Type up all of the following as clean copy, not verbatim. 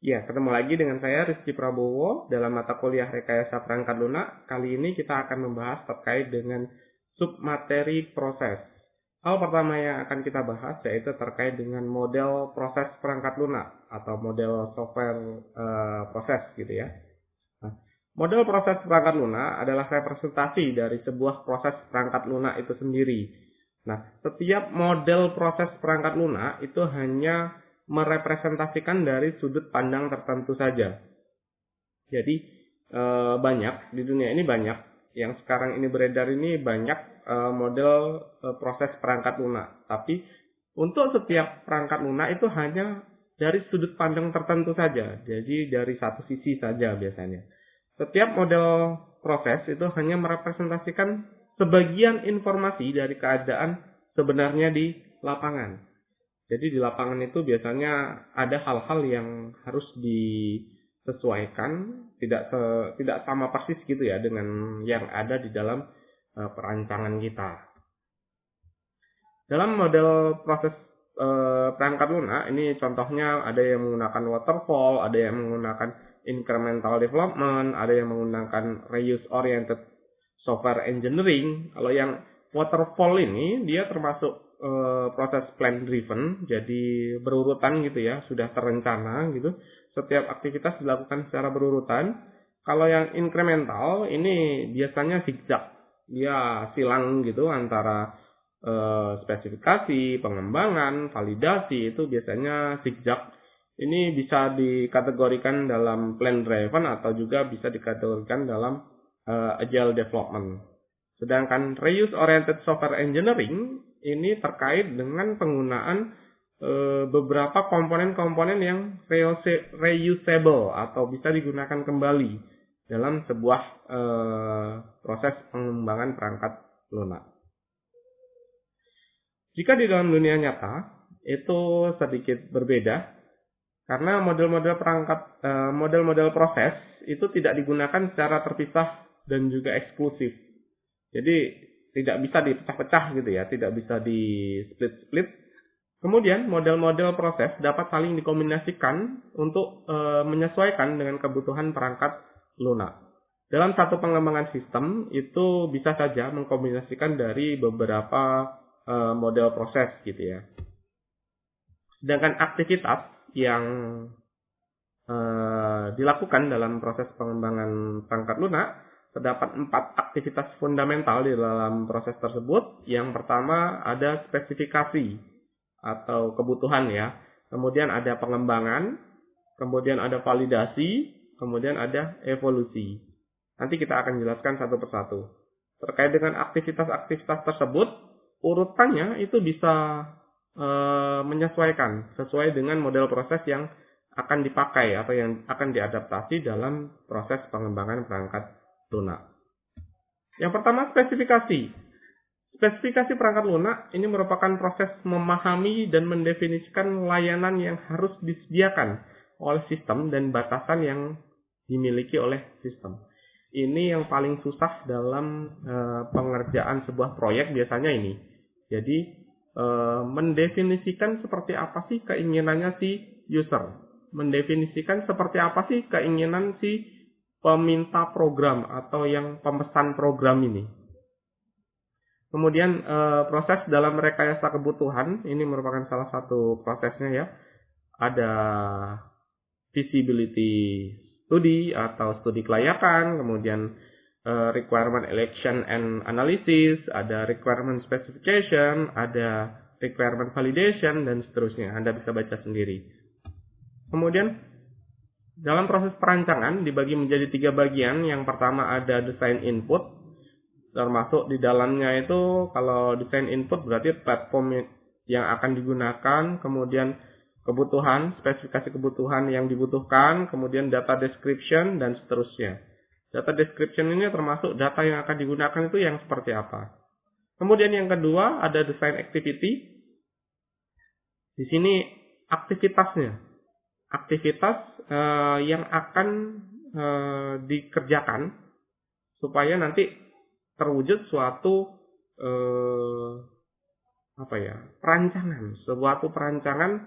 Ya, ketemu lagi dengan saya Rizky Prabowo dalam mata kuliah Rekayasa Perangkat Lunak. Kali ini kita akan membahas terkait dengan submateri proses. Hal pertama yang akan kita bahas yaitu terkait dengan model proses perangkat lunak atau model software proses gitu ya. Nah, model proses perangkat lunak adalah representasi dari sebuah proses perangkat lunak itu sendiri. Nah, setiap model proses perangkat lunak itu hanya merepresentasikan dari sudut pandang tertentu saja. Jadi banyak di dunia ini banyak yang sekarang ini beredar ini banyak model proses perangkat lunak. Tapi untuk setiap perangkat lunak itu hanya dari sudut pandang tertentu saja. Jadi dari satu sisi saja biasanya. Setiap model proses itu hanya merepresentasikan sebagian informasi dari keadaan sebenarnya di lapangan. Jadi di lapangan itu biasanya ada hal-hal yang harus disesuaikan, tidak sama persis gitu ya dengan yang ada di dalam perancangan kita. Dalam model proses perangkat lunak ini contohnya ada yang menggunakan waterfall, ada yang menggunakan incremental development, ada yang menggunakan reuse oriented software engineering. Kalau yang waterfall ini dia termasuk proses plan driven, jadi berurutan gitu ya, sudah terencana gitu. Setiap aktivitas dilakukan secara berurutan. Kalau yang incremental ini biasanya zigzag, dia silang gitu antara spesifikasi, pengembangan, validasi itu biasanya zigzag. Ini bisa dikategorikan dalam plan driven atau juga bisa dikategorikan dalam agile development. Sedangkan reuse oriented software engineering ini terkait dengan penggunaan beberapa komponen-komponen yang reusable atau bisa digunakan kembali dalam sebuah proses pengembangan perangkat lunak. Jika di dalam dunia nyata itu sedikit berbeda karena model-model proses itu tidak digunakan secara terpisah dan juga eksklusif. Jadi tidak bisa dipecah-pecah gitu ya, tidak bisa di split-split. Kemudian model-model proses dapat saling dikombinasikan untuk menyesuaikan dengan kebutuhan perangkat lunak. Dalam satu pengembangan sistem itu bisa saja mengkombinasikan dari beberapa model proses gitu ya. Sedangkan aktivitas yang dilakukan dalam proses pengembangan perangkat lunak terdapat 4 aktivitas fundamental di dalam proses tersebut. Yang pertama ada spesifikasi atau kebutuhan ya. Kemudian ada pengembangan, kemudian ada validasi, kemudian ada evolusi. Nanti kita akan jelaskan satu persatu. Terkait dengan aktivitas-aktivitas tersebut, urutannya itu bisa menyesuaikan sesuai dengan model proses yang akan dipakai atau yang akan diadaptasi dalam proses pengembangan perangkat lunak. Yang pertama spesifikasi. Spesifikasi perangkat lunak ini merupakan proses memahami dan mendefinisikan layanan yang harus disediakan oleh sistem dan batasan yang dimiliki oleh sistem. Ini yang paling susah dalam pengerjaan sebuah proyek biasanya ini. Jadi mendefinisikan seperti apa sih keinginannya si user, mendefinisikan seperti apa sih keinginan si peminta program atau yang pemesan program ini. Kemudian proses dalam rekayasa kebutuhan ini merupakan salah satu prosesnya ya. Ada feasibility study atau studi kelayakan, kemudian requirement election and analysis, ada requirement specification, ada requirement validation, dan seterusnya. Anda bisa baca sendiri. Kemudian dalam proses perancangan dibagi menjadi 3 bagian. Yang pertama ada design input, termasuk di dalamnya itu kalau design input berarti platform yang akan digunakan, kemudian kebutuhan, spesifikasi kebutuhan yang dibutuhkan, kemudian data description, dan seterusnya. Data description ini termasuk data yang akan digunakan itu yang seperti apa. Kemudian yang kedua ada design activity. Di sini aktivitasnya. Aktivitas yang akan dikerjakan supaya nanti terwujud suatu perancangan, suatu perancangan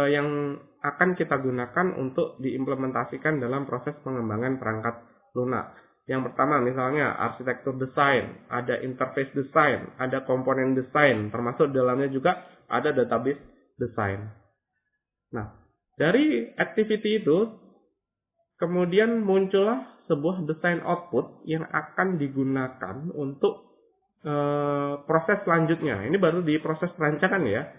yang akan kita gunakan untuk diimplementasikan dalam proses pengembangan perangkat lunak. Yang pertama misalnya arsitektur desain, ada interface desain, ada komponen desain, termasuk di dalamnya juga ada database desain. Nah, dari activity itu kemudian muncullah sebuah desain output yang akan digunakan untuk proses selanjutnya. Ini baru di proses perancangan ya.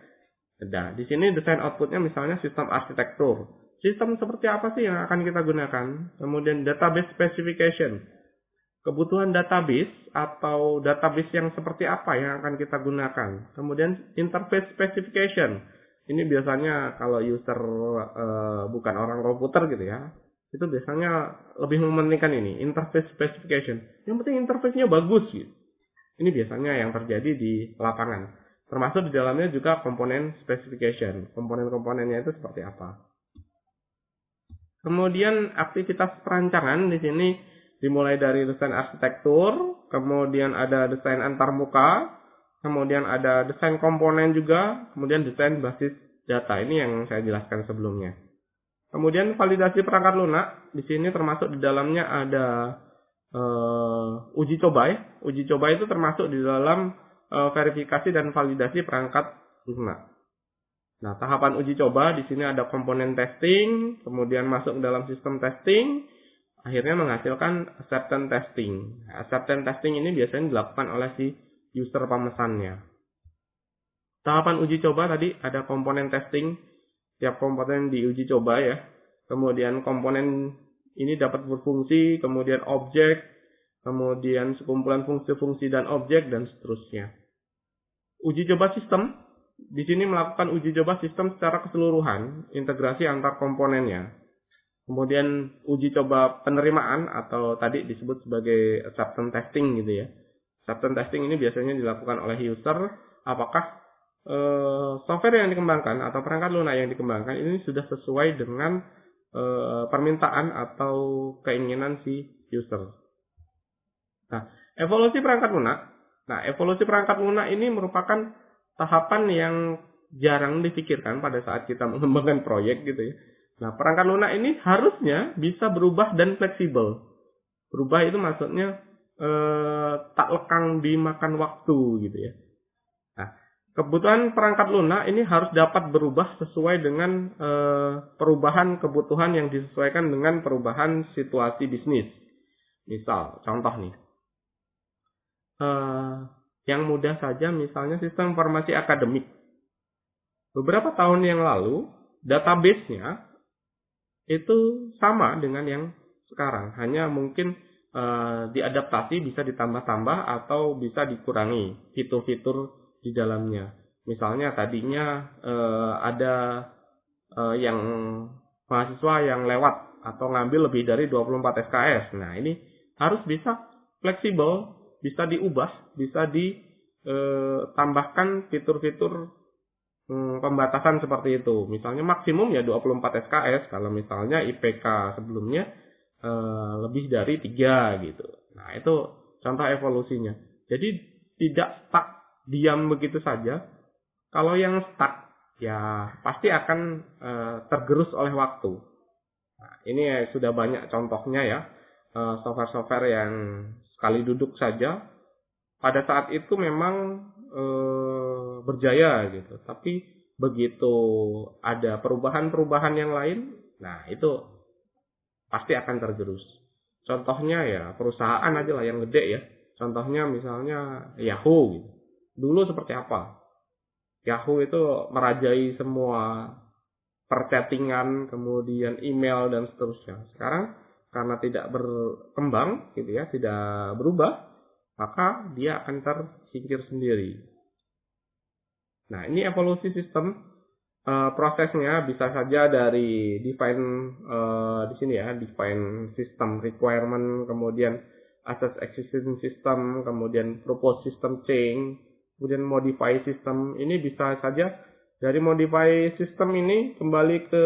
Nah, di sini desain outputnya misalnya sistem arsitektur. Sistem seperti apa sih yang akan kita gunakan? Kemudian database specification. Kebutuhan database atau database yang seperti apa yang akan kita gunakan. Kemudian interface specification. Ini biasanya kalau user bukan orang komputer gitu ya, itu biasanya lebih mementingkan ini, interface specification. Yang penting interface-nya bagus gitu. Ini biasanya yang terjadi di lapangan. Termasuk di dalamnya juga komponen specification. Komponen-komponennya itu seperti apa. Kemudian aktivitas perancangan di sini dimulai dari desain arsitektur, kemudian ada desain antarmuka, kemudian ada desain komponen juga, kemudian desain basis data. Ini yang saya jelaskan sebelumnya. Kemudian validasi perangkat lunak, di sini termasuk di dalamnya ada uji coba ya. Uji coba itu termasuk di dalam verifikasi dan validasi perangkat lunak. Nah, tahapan uji coba di sini ada komponen testing, kemudian masuk ke dalam sistem testing, akhirnya menghasilkan acceptance testing. Acceptance testing ini biasanya dilakukan oleh si user pemesannya. Tahapan uji coba tadi ada komponen testing, tiap komponen diuji coba ya. Kemudian komponen ini dapat berfungsi, kemudian objek, kemudian sekumpulan fungsi-fungsi dan objek, dan seterusnya. Uji coba sistem, di sini melakukan uji coba sistem secara keseluruhan, integrasi antar komponennya. Kemudian uji coba penerimaan atau tadi disebut sebagai acceptance testing gitu ya. Acceptance testing ini biasanya dilakukan oleh user, apakah software yang dikembangkan atau perangkat lunak yang dikembangkan ini sudah sesuai dengan permintaan atau keinginan si user. Nah, evolusi perangkat lunak. Nah, evolusi perangkat lunak ini merupakan tahapan yang jarang dipikirkan pada saat kita mengembangkan proyek gitu ya. Nah, perangkat lunak ini harusnya bisa berubah dan fleksibel. Berubah itu maksudnya tak lekang dimakan waktu gitu ya. Nah, kebutuhan perangkat lunak ini harus dapat berubah sesuai dengan perubahan kebutuhan yang disesuaikan dengan perubahan situasi bisnis. Misal, contoh nih. Yang mudah saja misalnya sistem informasi akademik. Beberapa tahun yang lalu, database-nya itu sama dengan yang sekarang. Hanya mungkin diadaptasi, bisa ditambah-tambah atau bisa dikurangi fitur-fitur di dalamnya. Misalnya tadinya ada yang mahasiswa yang lewat atau ngambil lebih dari 24 SKS. Nah, ini harus bisa fleksibel, bisa diubah, bisa ditambahkan fitur-fitur pembatasan seperti itu. Misalnya maksimum ya 24 SKS kalau misalnya IPK sebelumnya lebih dari 3 gitu. Nah, itu contoh evolusinya. Jadi tidak stuck diam begitu saja. Kalau yang stuck ya pasti akan tergerus oleh waktu. Nah, ini sudah banyak contohnya ya. Software-software yang sekali duduk saja pada saat itu memang berjaya gitu. Tapi begitu ada perubahan-perubahan yang lain, nah itu pasti akan tergerus. Contohnya ya perusahaan aja lah yang gede ya. Contohnya misalnya Yahoo gitu. Dulu seperti apa? Yahoo itu merajai semua perchattingan, kemudian email dan seterusnya. Sekarang karena tidak berkembang gitu ya, tidak berubah, maka dia akan tersingkir sendiri. Nah, ini evolusi sistem. Prosesnya bisa saja dari define di sini ya, define system requirement, kemudian assess existing system, kemudian propose system change, kemudian modify system. Ini bisa saja dari modify system ini kembali ke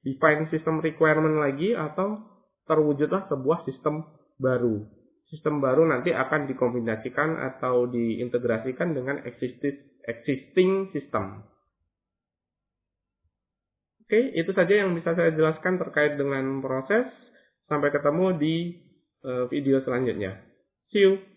define system requirement lagi, atau terwujudlah sebuah sistem baru. Sistem baru nanti akan dikombinasikan atau diintegrasikan dengan existing system. Oke, itu saja yang bisa saya jelaskan terkait dengan proses. Sampai ketemu di video selanjutnya. See you!